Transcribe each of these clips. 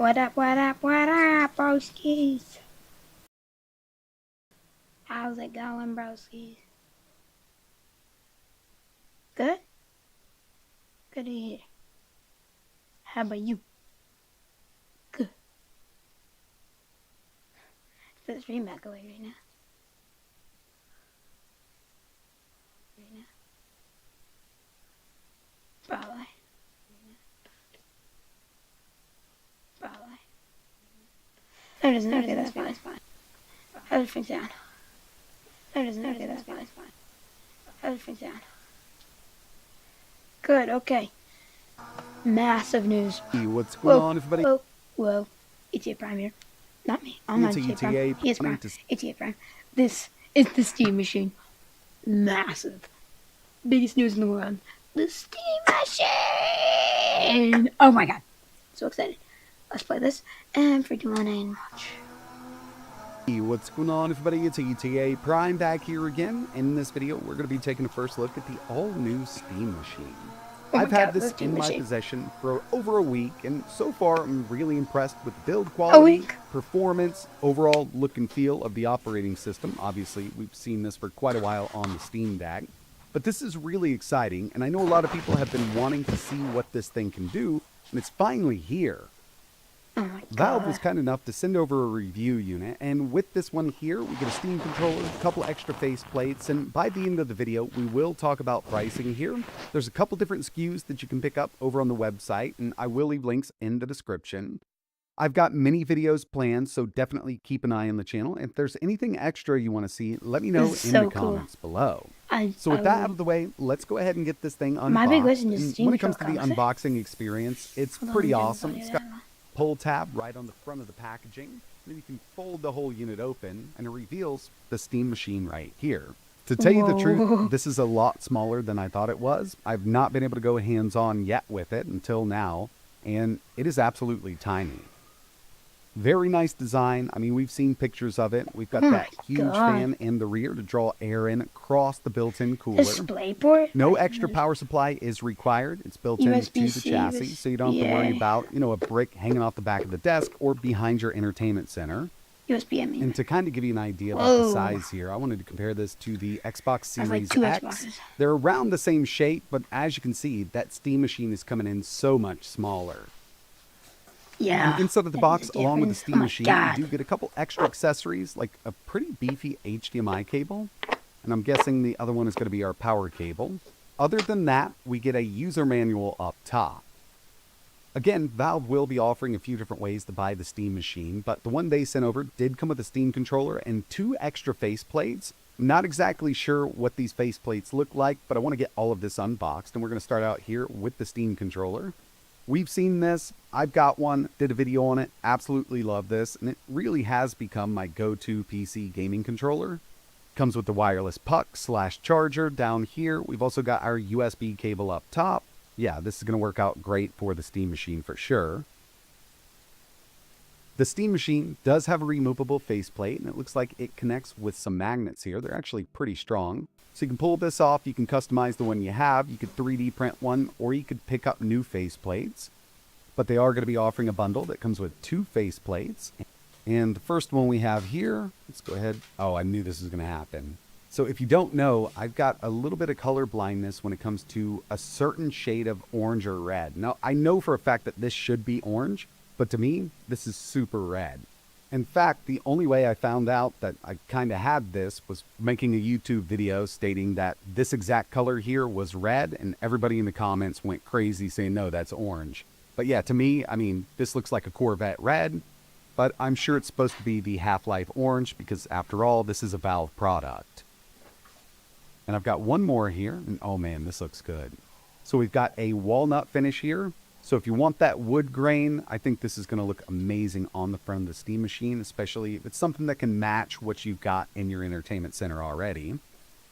What up, broskies? How's it going, broskies? Good? Good to hear. How about you? Good. Is the stream back away right now? Probably. No, it doesn't. Okay, that's fine. How does it sound? No, it doesn't. Okay, that's fine. How does it sound? Good, okay. Massive news. Hey, what's going on, everybody? Whoa. ETA Prime here. Not me. I'm not ETA Prime. He is Prime. ETA Prime. This is the Steam Machine. Massive. Biggest news in the world. The Steam Machine! Oh my god. So excited. Let's play this and freaking run and watch. Hey, what's going on, everybody? It's ETA Prime back here again. In this video, we're going to be taking a first look at the all-new Steam Machine. I've had this in my possession for over a week, and so far I'm really impressed with the build quality, performance, overall look and feel of the operating system. Obviously, we've seen this for quite a while on the Steam Deck, but this is really exciting, and I know a lot of people have been wanting to see what this thing can do, and it's finally here. Oh my God. Valve was kind enough to send over a review unit, and with this one here, we get a Steam controller, a couple extra face plates, and by the end of the video, we will talk about pricing here. There's a couple different SKUs that you can pick up over on the website, and I will leave links in the description. I've got many videos planned, so definitely keep an eye on the channel. If there's anything extra you want to see, let me know in the comments below. So with that out of the way, let's go ahead and get this thing unboxed. My big question is when it comes to the unboxing experience, it's pretty awesome. It's got pull tab right on the front of the packaging. Then you can fold the whole unit open and it reveals the Steam Machine right here. To tell you the truth, this is a lot smaller than I thought it was. I've not been able to go hands-on yet with it until now, and it is absolutely tiny. Very nice design. I mean, we've seen pictures of it. We've got that huge fan in the rear to draw air in across the built-in cooler. DisplayPort? No extra power supply is required. It's built into the chassis, so you don't have to worry about, a brick hanging off the back of the desk or behind your entertainment center. USB, I mean. And to kind of give you an idea about the size here, I wanted to compare this to the Xbox Series X. They're around the same shape, but as you can see, that Steam Machine is coming in so much smaller. Yeah. Inside of the box, along with the Steam Machine, you do get a couple extra accessories, like a pretty beefy HDMI cable. And I'm guessing the other one is going to be our power cable. Other than that, we get a user manual up top. Again, Valve will be offering a few different ways to buy the Steam Machine, but the one they sent over did come with a Steam controller and 2 extra faceplates. I'm not exactly sure what these faceplates look like, but I want to get all of this unboxed, and we're going to start out here with the Steam controller. We've seen this. I've got one, did a video on it, absolutely love this, and it really has become my go-to PC gaming controller. Comes with the wireless puck/charger down here. We've also got our USB cable up top. Yeah, this is going to work out great for the Steam Machine for sure. The Steam Machine does have a removable faceplate, and it looks like it connects with some magnets here. They're actually pretty strong. So you can pull this off, you can customize the one you have, you could 3D print one, or you could pick up new faceplates. But they are going to be offering a bundle that comes with 2 faceplates. And the first one we have here, let's go ahead. Oh, I knew this was going to happen. So if you don't know, I've got a little bit of color blindness when it comes to a certain shade of orange or red. Now, I know for a fact that this should be orange, but to me, this is super red. In fact, the only way I found out that I kind of had this was making a YouTube video stating that this exact color here was red, and everybody in the comments went crazy saying, no, that's orange. But yeah, to me, I mean, this looks like a Corvette red, but I'm sure it's supposed to be the Half-Life orange because after all, this is a Valve product. And I've got one more here, and oh man, this looks good. So we've got a walnut finish here. So if you want that wood grain, I think this is going to look amazing on the front of the Steam Machine, especially if it's something that can match what you've got in your entertainment center already.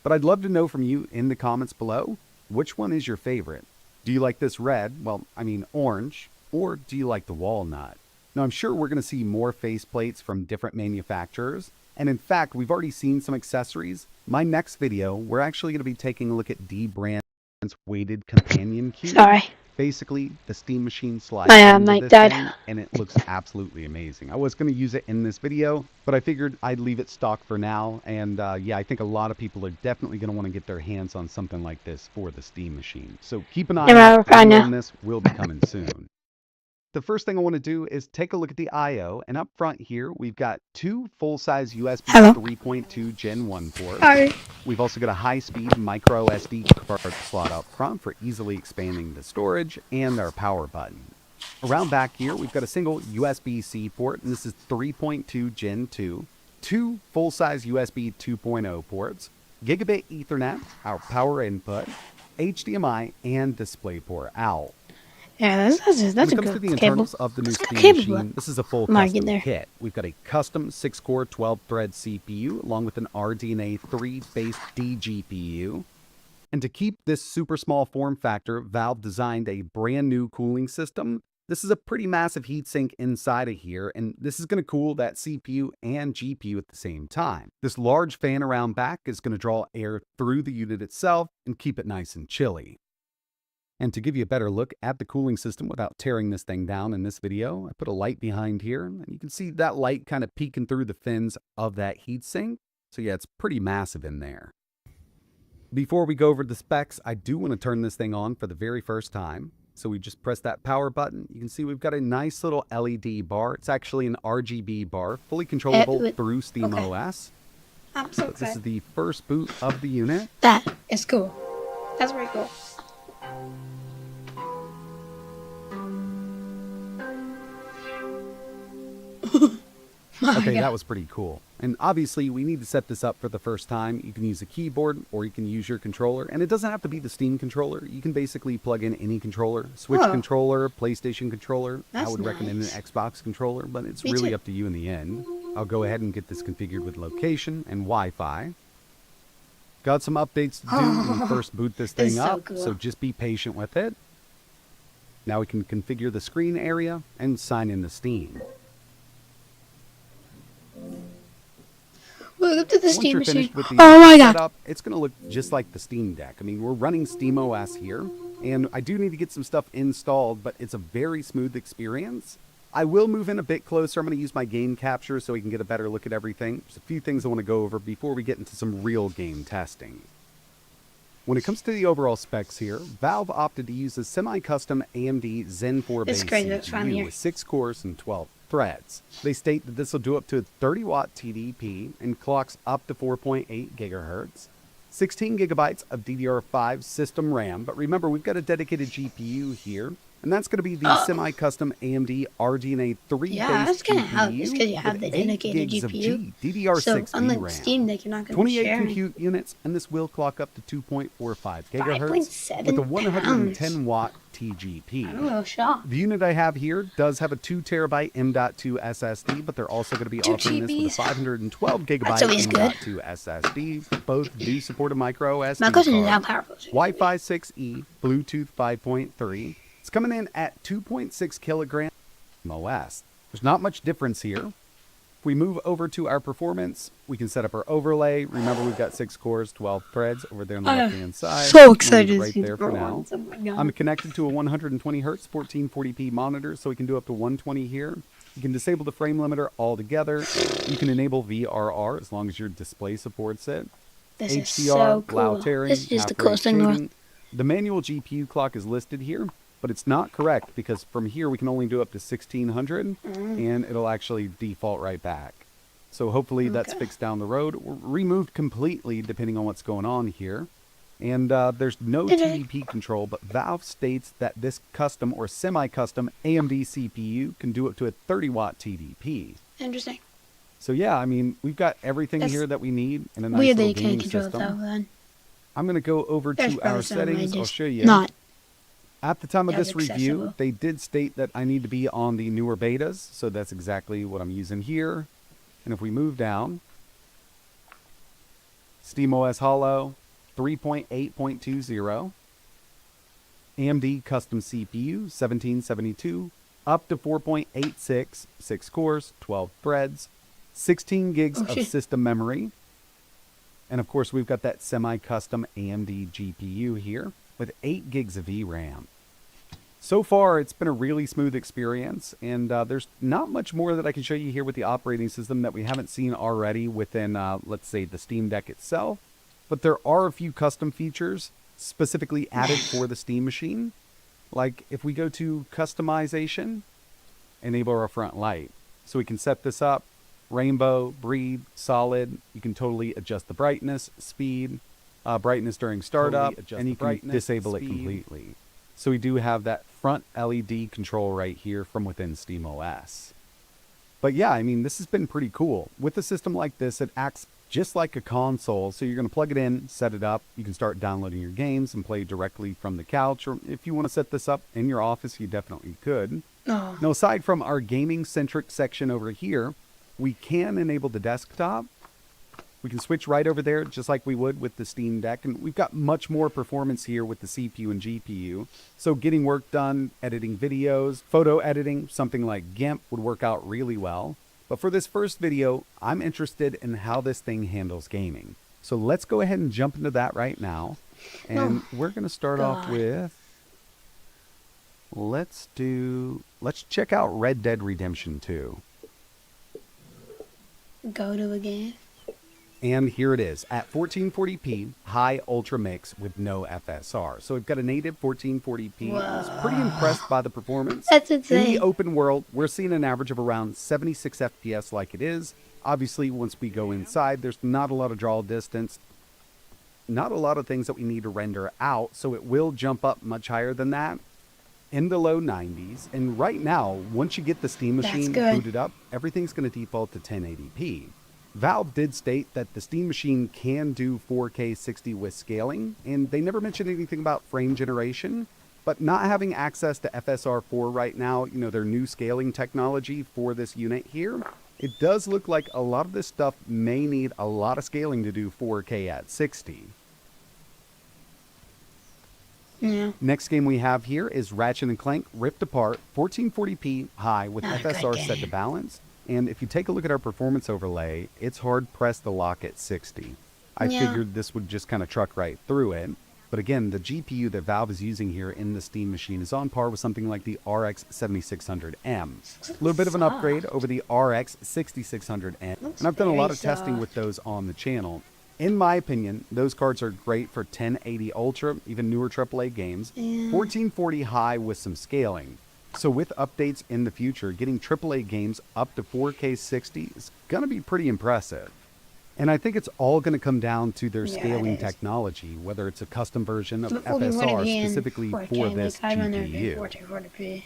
But I'd love to know from you in the comments below, which one is your favorite? Do you like this red, well, I mean orange, or do you like the walnut? Now I'm sure we're going to see more faceplates from different manufacturers, and in fact, we've already seen some accessories. My next video, we're actually going to be taking a look at D-Brand's weighted companion cube. Sorry. Basically, the Steam Machine slides My into mic this died. thing, and it looks absolutely amazing. I was going to use it in this video, but I figured I'd leave it stock for now. And yeah, I think a lot of people are definitely going to want to get their hands on something like this for the Steam Machine. So keep an eye out. The video on this will be coming soon. The first thing I want to do is take a look at the I/O, and up front here, we've got two full-size USB 3.2 Gen 1 ports. Sorry. We've also got a high-speed micro SD card slot up front for easily expanding the storage, and our power button. Around back here, we've got a single USB-C port, and this is 3.2 Gen 2, two full-size USB 2.0 ports, Gigabit Ethernet, our power input, HDMI, and DisplayPort out. Yeah, that's when it comes to the internals of the new Steam Machine, this is a full custom kit. We've got a custom 6-core 12-thread CPU along with an RDNA 3-based DGPU. And to keep this super small form factor, Valve designed a brand new cooling system. This is a pretty massive heatsink inside of here, and this is going to cool that CPU and GPU at the same time. This large fan around back is going to draw air through the unit itself and keep it nice and chilly. And to give you a better look at the cooling system without tearing this thing down in this video, I put a light behind here, and you can see that light kind of peeking through the fins of that heatsink. So yeah, it's pretty massive in there. Before we go over the specs, I do want to turn this thing on for the very first time. So we just press that power button. You can see we've got a nice little LED bar. It's actually an RGB bar, fully controllable through SteamOS. I'm so excited. This is the first boot of the unit. That is cool. That's very cool. Okay, that was pretty cool. And obviously, we need to set this up for the first time. You can use a keyboard or you can use your controller. And it doesn't have to be the Steam controller. You can basically plug in any controller. Switch controller, PlayStation controller. I would recommend an Xbox controller, but it's really up to you in the end. I'll go ahead and get this configured with location and Wi-Fi. Got some updates to do when you first boot this thing up, so just be patient with it. Now we can configure the screen area and sign in to Steam. Look up to the Steam Once you're Machine. finished with the setup, it's going to look just like the Steam Deck. I mean, we're running SteamOS here, and I do need to get some stuff installed, but it's a very smooth experience. I will move in a bit closer. I'm going to use my game capture so we can get a better look at everything. There's a few things I want to go over before we get into some real game testing. When it comes to the overall specs here, Valve opted to use a semi-custom AMD Zen 4-based CPU with 6 cores and 12 threads. They state that this will do up to a 30-watt TDP and clocks up to 4.8 gigahertz. 16 gigabytes of DDR5 system RAM, but remember, we've got a dedicated GPU here, and that's going to be the semi-custom AMD RDNA 3-based that's going to help because you have the with dedicated 8 gigs GPU. of DDR6 So unlike VRAM. Steam Deck, you're not going to 28 share compute units, and this will clock up to 2.45 gigahertz 5.7 with a 110 watt TGP. I'm a little shocked. The unit I have here does have a 2 terabyte M.2 SSD, but they're also going to be offering this with a 512 gigabyte M.2 SSD. Both do support a micro SD My question is how card. powerful is it? Wi-Fi 6E, Bluetooth 5.3. It's coming in at 2.6 kilograms OS. There's not much difference here. If we move over to our performance, we can set up our overlay. Remember, we've got 6 cores, 12 threads over there on the left-hand side. So excited right there for now. Oh I'm connected to a 120 hertz 1440p monitor, so we can do up to 120 here. You can disable the frame limiter altogether. You can enable VRR as long as your display supports it. This is HDR, so cool. loud tearing, This is the half-rate coolest thing in the world. shading. The manual GPU clock is listed here, but it's not correct because from here we can only do up to 1600 and it'll actually default right back. So hopefully that's fixed down the road or removed completely depending on what's going on here. And there's no TDP control, but Valve states that this custom or semi-custom AMD CPU can do up to a 30-watt TDP. Interesting. So yeah, I mean, we've got everything here that we need in a nice Weird that little you can't gaming control it system. though, then. I'm going to go over to our settings. I'll show you. Not. At the time of this That's review, accessible. they did state that I need to be on the newer betas, so that's exactly what I'm using here. And if we move down, SteamOS Hollow 3.8.20, AMD Custom CPU 1772, up to 4.86, 6 cores, 12 threads, 16 gigs of system memory. And of course, we've got that semi-custom AMD GPU here with 8 gigs of VRAM. So far, it's been a really smooth experience, and there's not much more that I can show you here with the operating system that we haven't seen already within, let's say, the Steam Deck itself. But there are a few custom features specifically added for the Steam machine. Like if we go to customization, enable our front light. So we can set this up, rainbow, breathe, solid. You can totally adjust the brightness, speed, brightness during startup, and you can disable it completely. So we do have that front LED control right here from within SteamOS. But yeah, I mean, this has been pretty cool. With a system like this, it acts just like a console. So you're going to plug it in, set it up. You can start downloading your games and play directly from the couch. Or if you want to set this up in your office, you definitely could. Oh. Now, aside from our gaming-centric section over here, we can enable the desktop. We can switch right over there just like we would with the Steam Deck. And we've got much more performance here with the CPU and GPU. So getting work done, editing videos, photo editing, something like GIMP would work out really well. But for this first video, I'm interested in how this thing handles gaming. So let's go ahead and jump into that right now. And we're going to start off with, let's check out Red Dead Redemption 2. Go to again. And here it is at 1440p high ultra mix with no FSR. So we've got a native 1440p. I was pretty impressed by the performance. That's insane. In the open world, we're seeing an average of around 76 FPS like it is. Obviously, once we go inside, there's not a lot of draw distance, not a lot of things that we need to render out. So it will jump up much higher than that in the low 90s. And right now, once you get the Steam machine booted up, everything's going to default to 1080p. Valve did state that the Steam machine can do 4K 60 with scaling, and they never mentioned anything about frame generation, but not having access to FSR 4 right now, you know, their new scaling technology for this unit here, it does look like a lot of this stuff may need a lot of scaling to do 4K at 60. Yeah. Next game we have here is Ratchet & Clank Rift Apart, 1440p high with FSR set to balance. And if you take a look at our performance overlay, it's hard pressed to lock at 60. I figured this would just kind of truck right through it. But again, the GPU that Valve is using here in the Steam machine is on par with something like the RX 7600M. A little bit of an upgrade over the RX 6600M. And I've done a lot of testing with those on the channel. In my opinion, those cards are great for 1080 Ultra, even newer AAA games, 1440 high with some scaling. So with updates in the future, getting AAA games up to 4K 60 is going to be pretty impressive. And I think it's all going to come down to their scaling technology, whether it's a custom version of FSR specifically for this GPU.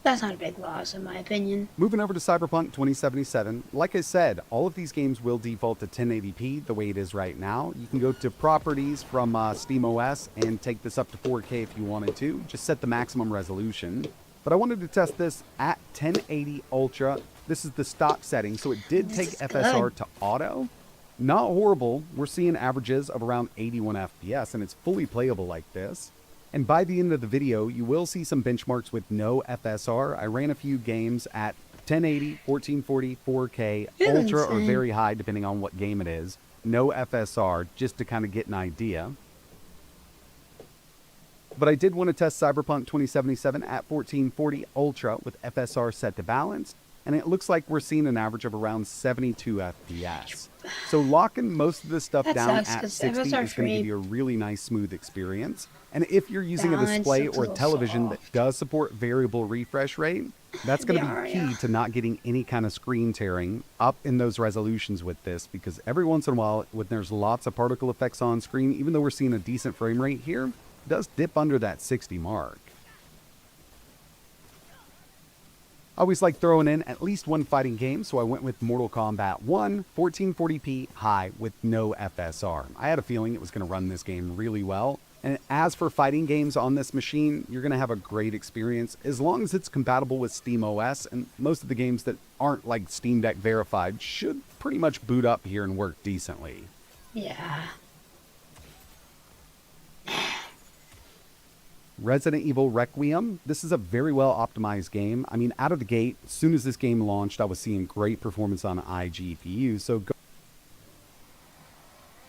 That's not a big loss in my opinion. Moving over to Cyberpunk 2077, like I said, all of these games will default to 1080p the way it is right now. You can go to properties from SteamOS and take this up to 4K if you wanted to. Just set the maximum resolution. But I wanted to test this at 1080 Ultra. This is the stock setting, so it did take FSR to auto. Not horrible. We're seeing averages of around 81 FPS, and it's fully playable like this. And by the end of the video, you will see some benchmarks with no FSR. I ran a few games at 1080, 1440, 4K, Ultra, or very high, depending on what game it is. No FSR, just to kind of get an idea. But I did want to test Cyberpunk 2077 at 1440 Ultra with FSR set to balance. And it looks like we're seeing an average of around 72 FPS. So locking most of this stuff down at 60 is going to give you a really nice, smooth experience. And if you're using a display or a television that does support variable refresh rate, that's going to be key to not getting any kind of screen tearing up in those resolutions with this, because every once in a while, when there's lots of particle effects on screen, even though we're seeing a decent frame rate here, it does dip under that 60 mark. I always like throwing in at least one fighting game, so I went with Mortal Kombat 1, 1440p high with no FSR. I had a feeling it was going to run this game really well. And as for fighting games on this machine, you're going to have a great experience as long as it's compatible with SteamOS, and most of the games that aren't like Steam Deck verified should pretty much boot up here and work decently. Yeah. Resident Evil Requiem. This is a very well optimized game. I mean, out of the gate, as soon as this game launched, I was seeing great performance on iGPU. So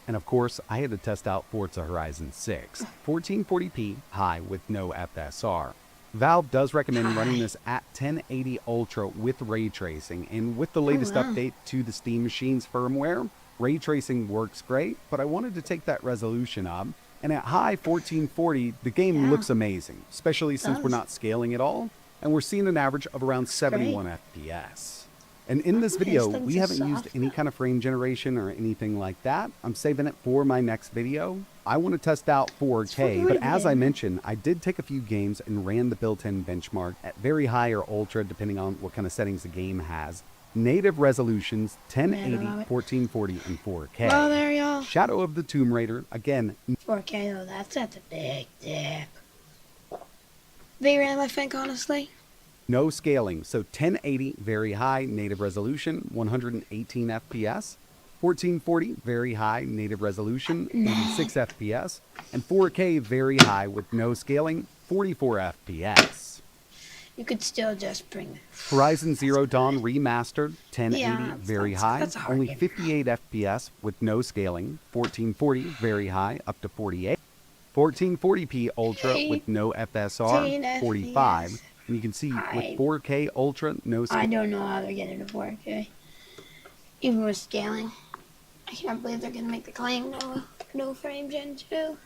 And of course, I had to test out Forza Horizon 6, 1440p high with no FSR. Valve does recommend running this at 1080 Ultra with ray tracing, and with the latest update to the Steam Machine's firmware, ray tracing works great, but I wanted to take that resolution up, and at high 1440, the game looks amazing, especially since we're not scaling at all, and we're seeing an average of around 71 FPS. And in this video, we haven't used any kind of frame generation or anything like that. I'm saving it for my next video. I want to test out 4K, but as I mentioned, I did take a few games and ran the built-in benchmark at very high or ultra, depending on what kind of settings the game has. Native resolutions, 1080, 1440, and 4K. Well, there y'all. Shadow of the Tomb Raider, again. 4K though, that's a big dip. VRAM, I think, honestly. No scaling, so 1080, very high, native resolution, 118 FPS. 1440, very high, native resolution, 86 FPS. And 4K, very high, with no scaling, 44 FPS. You could still just bring it. Horizon Zero Dawn Remastered, 1080, very high, only 58 FPS with no scaling. 1440, very high, up to 48. 1440p Ultra with no FSR, 45. And you can see with 4K Ultra, no scaling. I don't know how they're getting to 4K. Even with scaling. I can't believe they're going to make the claim no frame gen 2.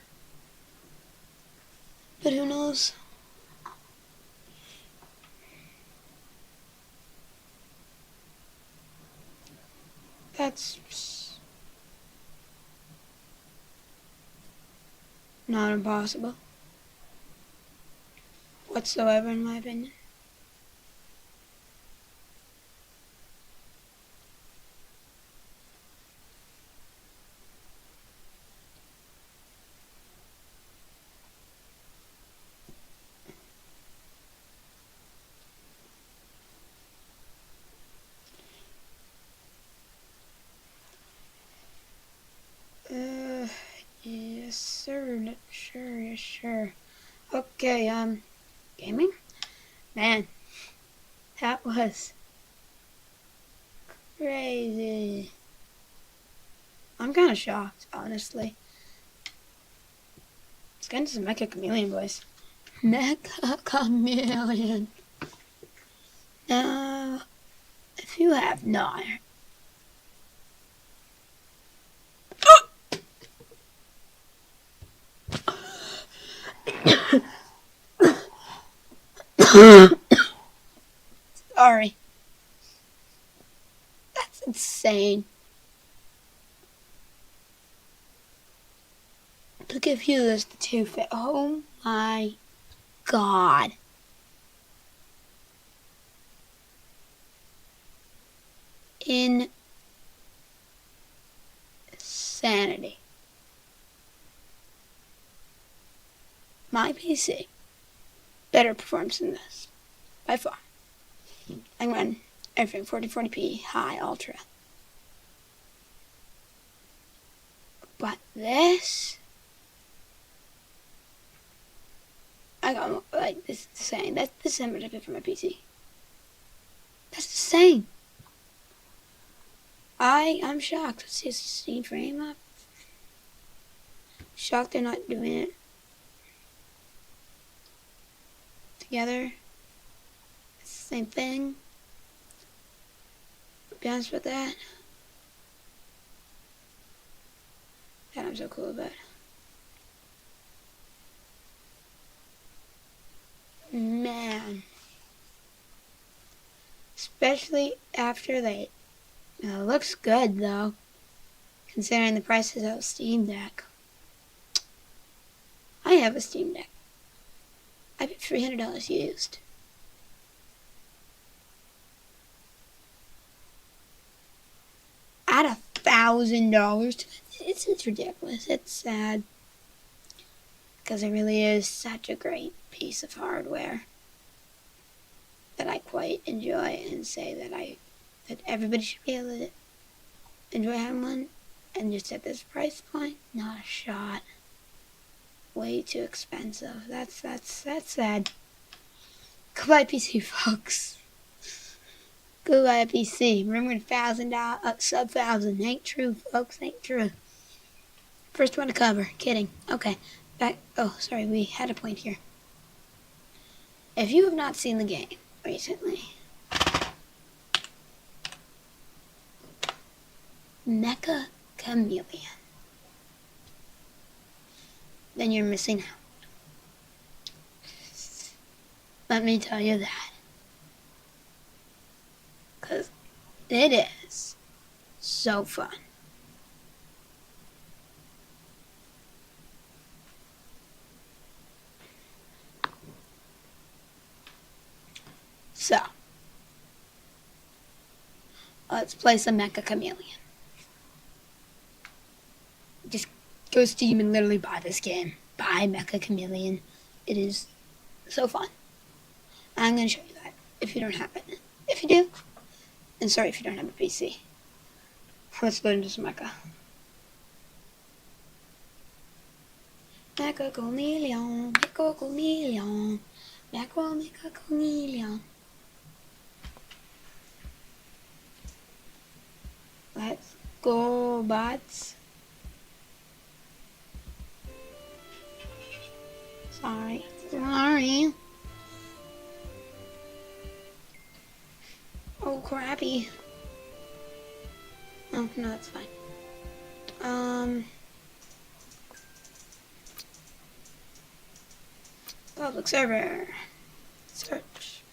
But who knows? That's not impossible whatsoever, in my opinion. Yes, sir. Sure, yes, sure. Okay, gaming? Man, that was crazy. I'm kind of shocked, honestly. Let's get into some Mecha Chameleon voice. Mecha Chameleon. Now, if you have not... Sorry. That's insane. To give you this two fit. Oh my god. Insanity. My PC better performance than this. By far. I can run everything 4040p, high, ultra. But this, I got, like, this is insane. This is how much I paid for my PC. That's insane. I'm shocked. Let's see a 16 frame up. Shocked they're not doing it together. It's the same thing. Be honest with that. That I'm so cool about. Man. Especially after they... it looks good though. Considering the prices of a Steam Deck. I have a Steam Deck. I paid $300 used. At $1,000. It's ridiculous. It's sad. Because it really is such a great piece of hardware that I quite enjoy, and say that everybody should be able to enjoy having one. And just at this price point, not a shot. Way too expensive. That's sad. Go buy a PC, folks. Go buy a PC. Remember $1,000, sub-1,000. Ain't true, folks. Ain't true. First one to cover. Kidding. Okay. Back. Oh, sorry. We had a point here. If you have not seen the game recently, Mecha Chameleon, then you're missing out. Let me tell you that. Because it is so fun. So, let's play some Mecha Chameleon. Just go Steam and literally buy this game. Buy Mecha Chameleon. It is so fun. I'm going to show you that if you don't have it. If you do, and sorry if you don't have a PC. Let's load into some Mecha. Mecha Chameleon, Mecha Chameleon, Mecha Chameleon. Let's go, bots. Sorry. Oh, crappy. Oh, no, that's fine. Public server. Search.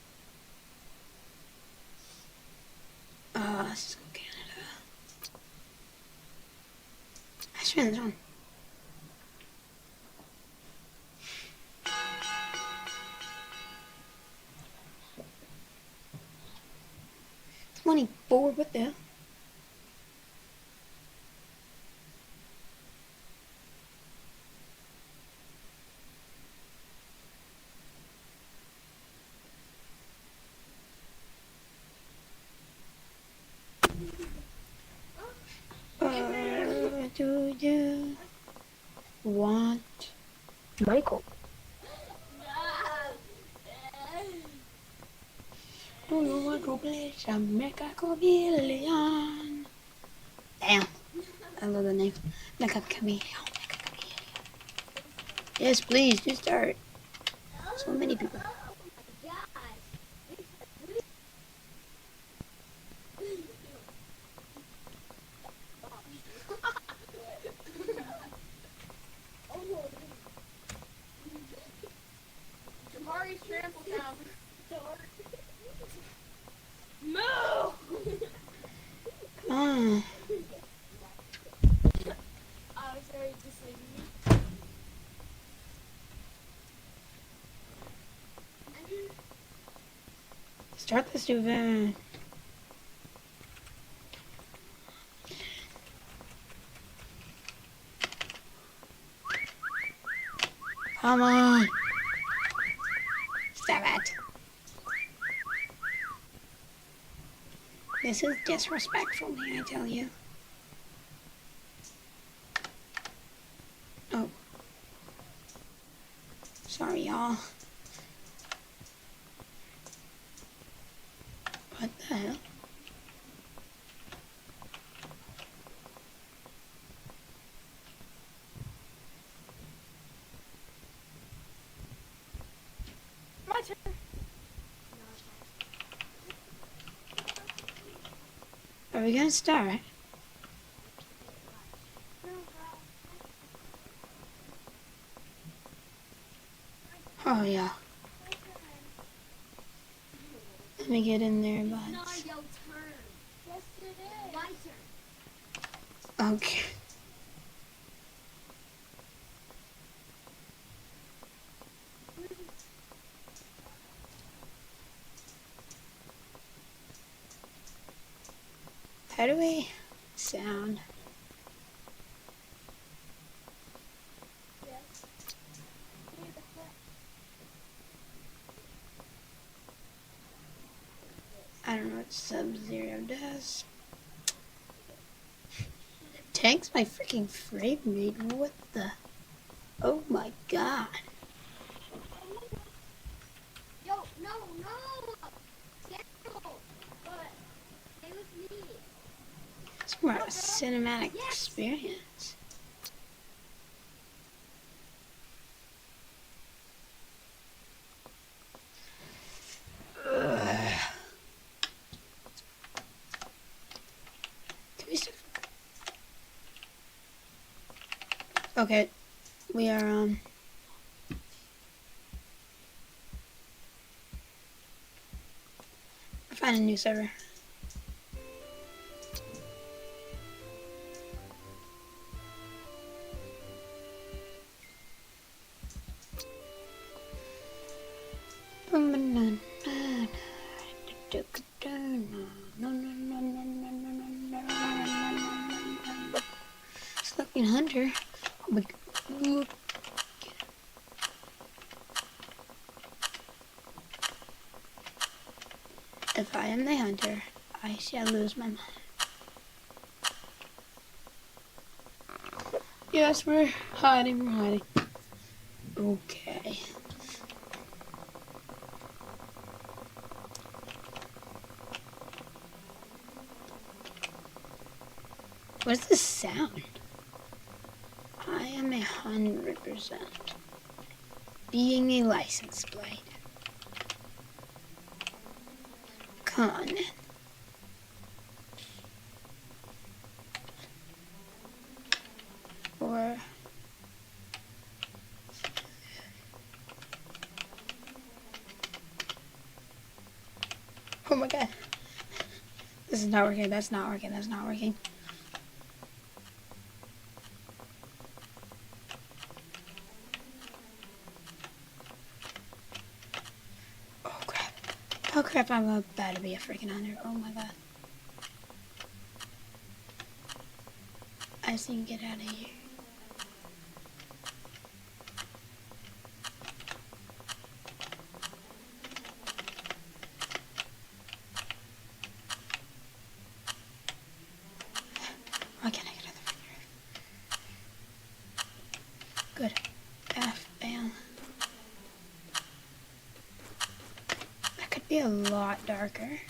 Still Canada. I should turn this on. $24, what the hell? Do you want Michael? Do you want to play some Mecha Chameleon? Damn, I love the name. Mecha Chameleon. Mecha Chameleon. Yes, please, do start. So many people. Come on. Start this event. Come on. Stop it. This is disrespectful, may I tell you. Oh. Sorry, y'all. What the hell? My turn. Are we gonna start? Oh yeah. Let me get in there, buds. Not your turn. Yes, it is. My turn. Okay. How do we sound? Yes. I don't know what Sub-Zero does. Tanks my freaking frame rate. What the? Oh my god. Yo, no. Careful. But stay with me. It's more of a cinematic experience. Okay, we are we're finding a new server. Slugging Hunter. Oh my God. If I am the hunter, I shall lose my mind. Yes, we're hiding, we're hiding. Okay. What's the sound? I am 100% being a license plate. Come on, man. Or oh my God. This is not working, that's not working, that's not working. Oh crap. Oh crap, I'm about to be a freaking hunter. Oh my God. I just need to get out of here. Why can't I get out of the freaking roof? Good. F, bam. That could be a lot darker.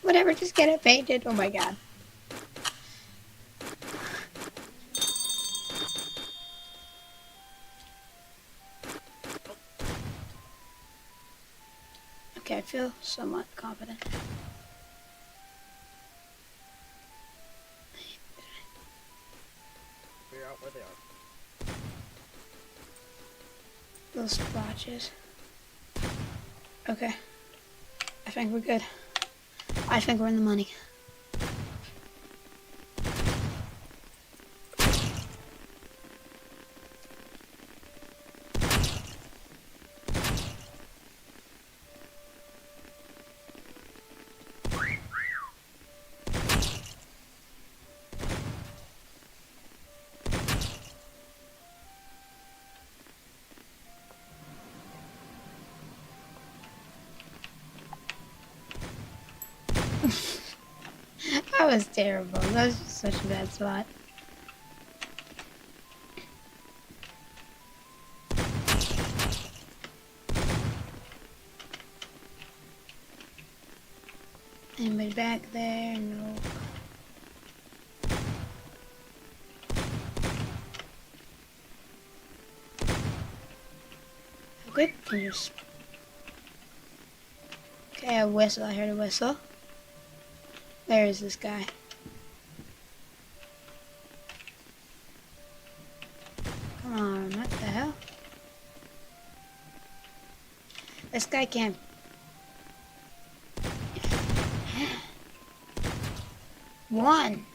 Whatever, just get it painted. Oh my God. Okay, I feel somewhat confident. Figure out where they are. Little splotches. Okay. I think we're good. I think we're in the money. That was terrible. That was just such a bad spot. Anybody back there? No. Good. Just... Okay, a whistle. I heard a whistle. Where is this guy? Come on, what the hell? This guy can't... One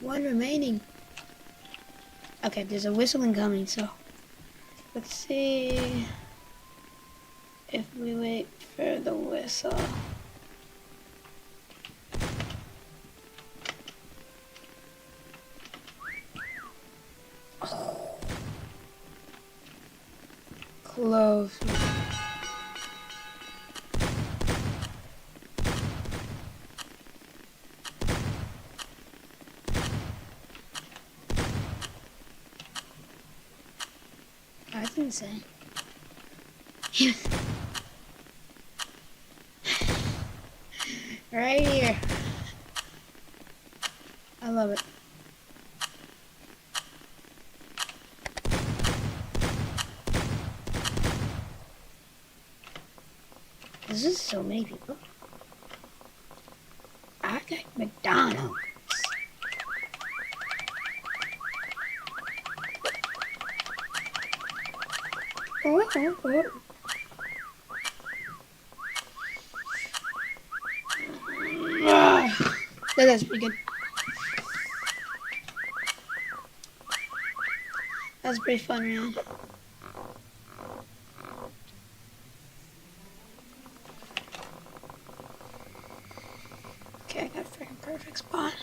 remaining. Okay, there's a whistle incoming, so let's see if we wait for the whistle. Oh. Close. That's insane. Right here. I love it. This is so many people. I got McDonald's. That's pretty good. That was a pretty fun round. Okay, I got a freaking perfect spot.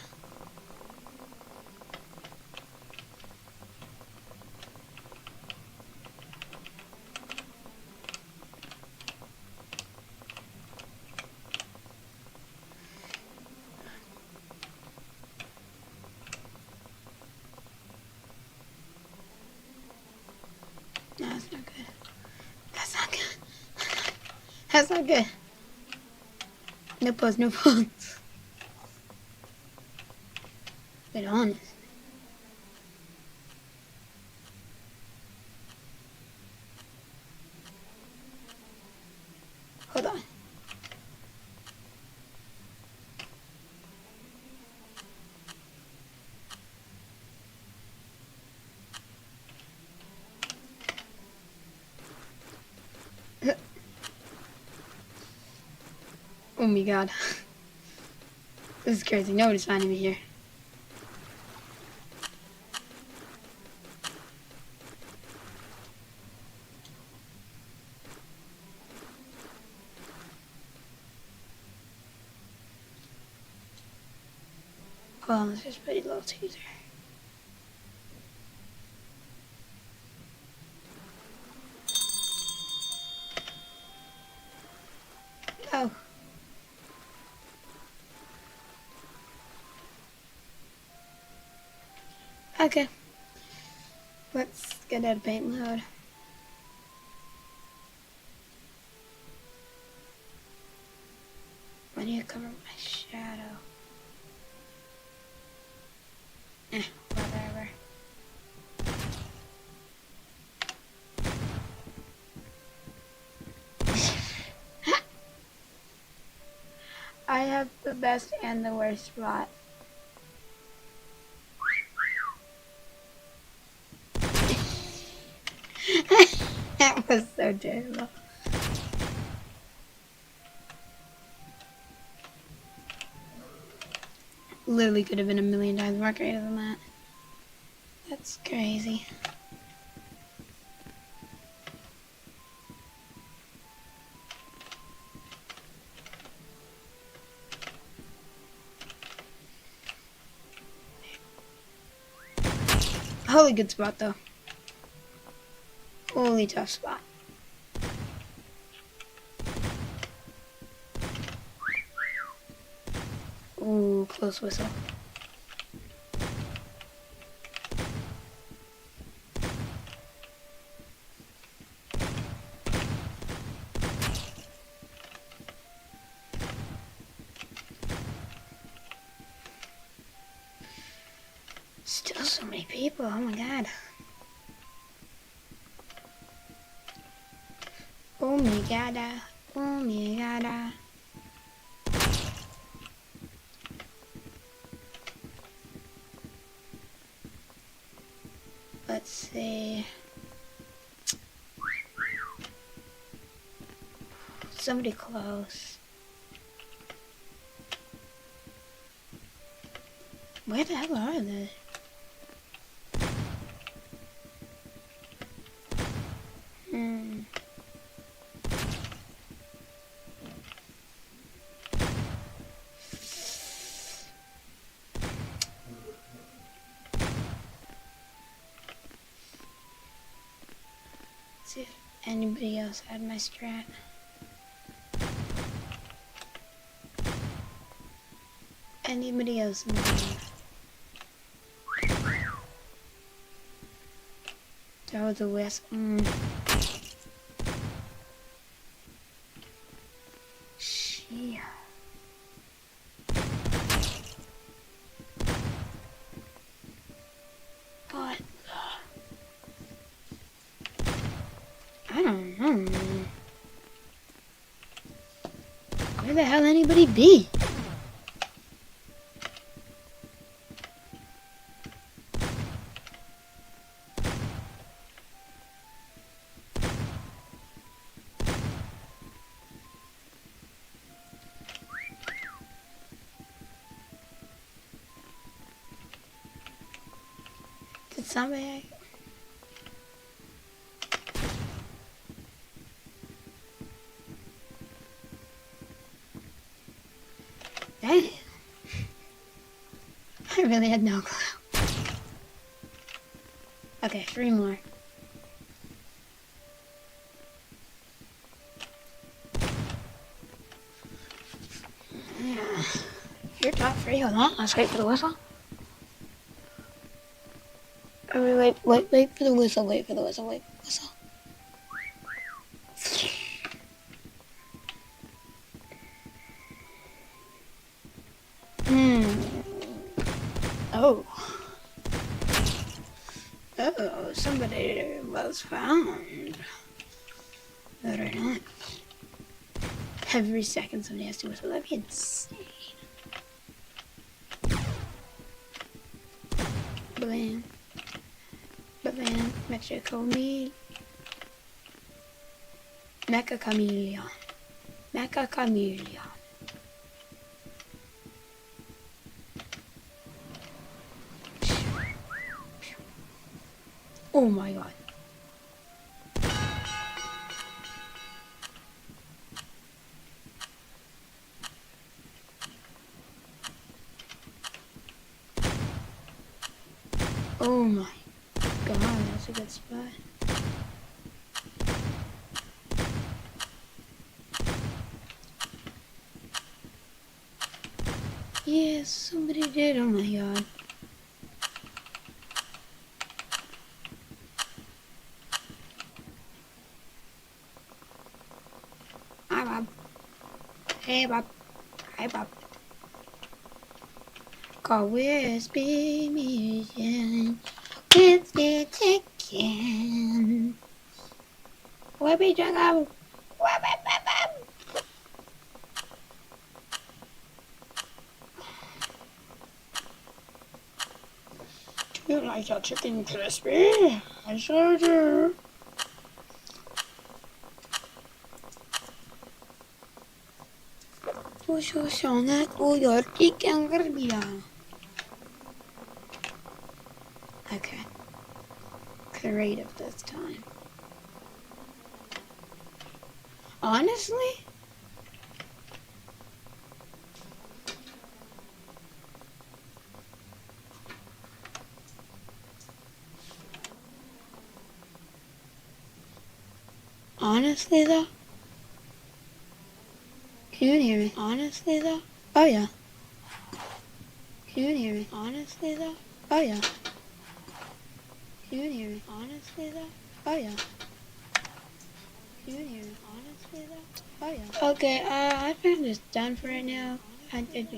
No, that's not good. That's not good. That's not good. No pose, no pose. Get honest. Hold on. Oh my god. This is crazy. Nobody's finding me here. Well, let's just put a little teaser. Oh. Okay. Let's get out of paint mode. I need to cover my shadow. Whatever. I have the best and the worst spot. That was so terrible. Literally could have been a million times more creative than that. That's crazy. Holy good spot though. Holy tough spot. Ooh, close whistle. Still so many people, oh my god. Oh my god, oh my god. Let's see. Somebody close. Where the hell are they? See if anybody else had my strat. Anybody else in the room? That was a whisk. Shit. What? I don't know. Where the hell anybody be? somebody. Dang it. I really had no clue. Okay, 3 more. Yeah. Your top 3, hold on. Let's wait for the whistle. Oh, wait for the whistle, wait for the whistle, wait for the whistle. Oh. Oh, somebody was found. Very nice. Every second somebody has to whistle, that'd be insane. Blam. Blam. Mexico me. Mecha chameleon. Mecha chameleon. Oh my god. Oh my god, that's a good spot. Yes, somebody did. Oh my god. Hi, Bob. Hey, Bob. Hi, Bob. Call Wispy Mission. Wispy Chicken. Wispy Chicken. Do you like your chicken crispy? I sure do.我就想那我有一根根儿呀。Okay. Creative this time. Honestly? Honestly though? Can you hear me? Honestly though? Oh yeah. Can you hear me? Honestly though? Oh yeah. Can you hear me? Honestly though? Oh yeah. Can you hear me? Honestly though? Oh yeah. Okay, I think it's done for right now. I did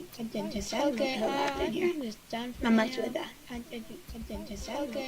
just okay, I think it's done for not much with that. I did just okay.